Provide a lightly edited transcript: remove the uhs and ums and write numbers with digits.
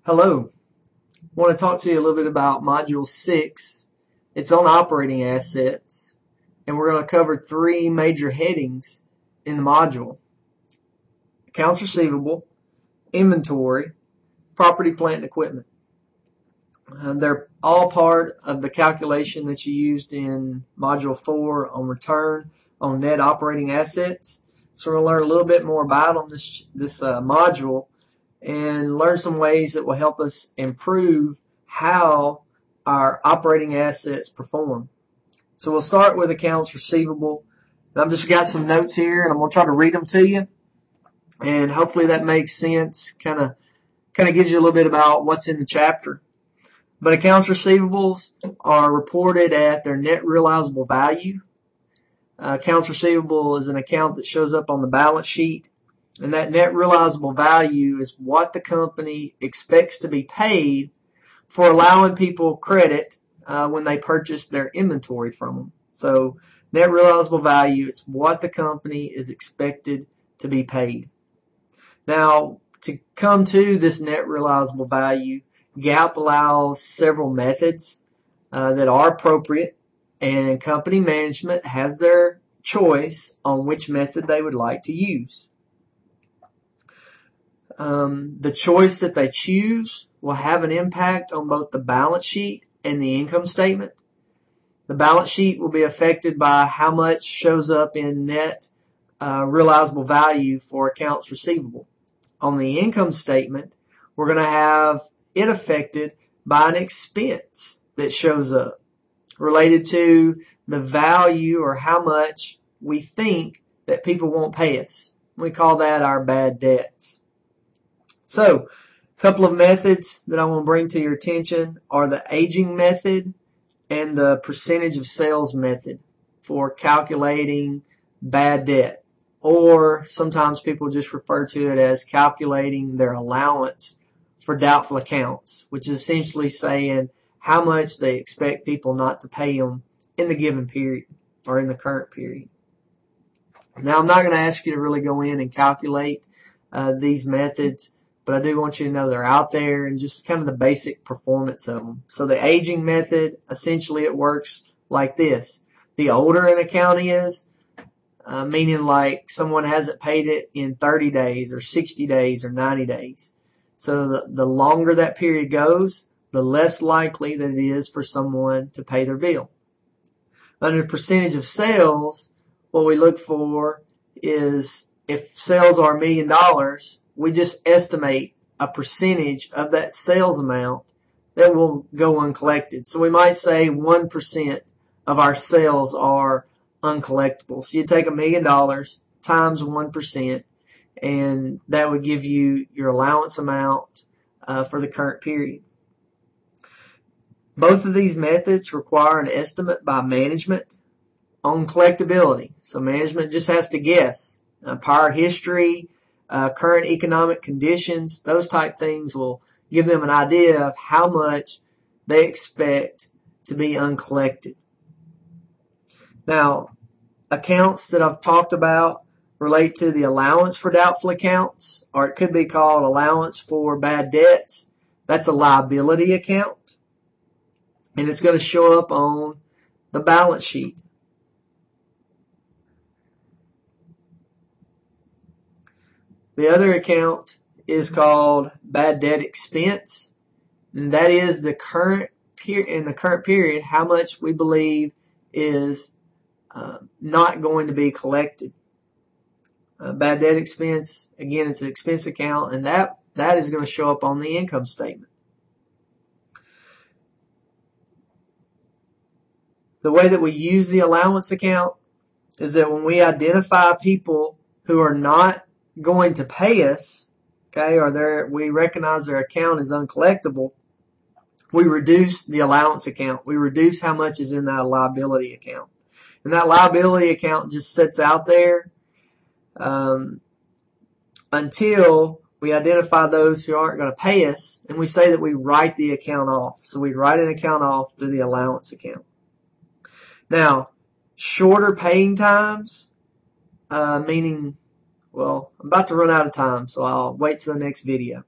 Hello. I want to talk to you a little bit about Module 6. It's on operating assets, and we're going to cover three major headings in the module: accounts receivable, inventory, property, plant, and equipment. They're all part of the calculation that you used in Module 4 on return on net operating assets. So we're going to learn a little bit more about on this module and learn some ways that will help us improve how our operating assets perform. So we'll start with accounts receivable. I've just got some notes here, and I'm going to try to read them to you, and hopefully that makes sense, kind of gives you a little bit about what's in the chapter. But accounts receivables are reported at their net realizable value. Accounts receivable is an account that shows up on the balance sheet, and that net realizable value is what the company expects to be paid for allowing people credit when they purchase their inventory from them. So net realizable value is what the company is expected to be paid. Now, to come to this net realizable value, GAAP allows several methods that are appropriate, and company management has their choice on which method they would like to use. The choice that they choose will have an impact on both the balance sheet and the income statement. The balance sheet will be affected by how much shows up in net realizable value for accounts receivable. On the income statement, we're going to have it affected by an expense that shows up related to the value or how much we think that people won't pay us. We call that our bad debts. So, a couple of methods that I want to bring to your attention are the aging method and the percentage of sales method for calculating bad debt. Or sometimes people just refer to it as calculating their allowance for doubtful accounts, which is essentially saying how much they expect people not to pay them in the given period or in the current period. Now, I'm not going to ask you to really go in and calculate these methods, but I do want you to know they're out there and just kind of the basic performance of them. So the aging method, essentially it works like this. The older an account is, meaning like someone hasn't paid it in 30 days or 60 days or 90 days. So the longer that period goes, the less likely that it is for someone to pay their bill. Under percentage of sales, what we look for is if sales are $1 million, we just estimate a percentage of that sales amount that will go uncollected. So we might say 1% of our sales are uncollectible. So you take $1 million times 1%, and that would give you your allowance amount for the current period. Both of these methods require an estimate by management on collectability. So management just has to guess. Prior history, current economic conditions, those type things will give them an idea of how much they expect to be uncollected. Now, accounts that I've talked about relate to the allowance for doubtful accounts, or it could be called allowance for bad debts. That's a liability account, and it's going to show up on the balance sheet. The other account is called bad debt expense, and that is in the current period how much we believe is not going to be collected. Bad debt expense, again, it's an expense account, and that is going to show up on the income statement. The way that we use the allowance account is that when we identify people who are not going to pay us, okay, or we recognize their account is uncollectible, we reduce the allowance account. We reduce how much is in that liability account. And that liability account just sits out there until we identify those who aren't going to pay us, and we say that we write the account off. So we write an account off to the allowance account. Now, shorter paying times, meaning, well, I'm about to run out of time, so I'll wait till the next video.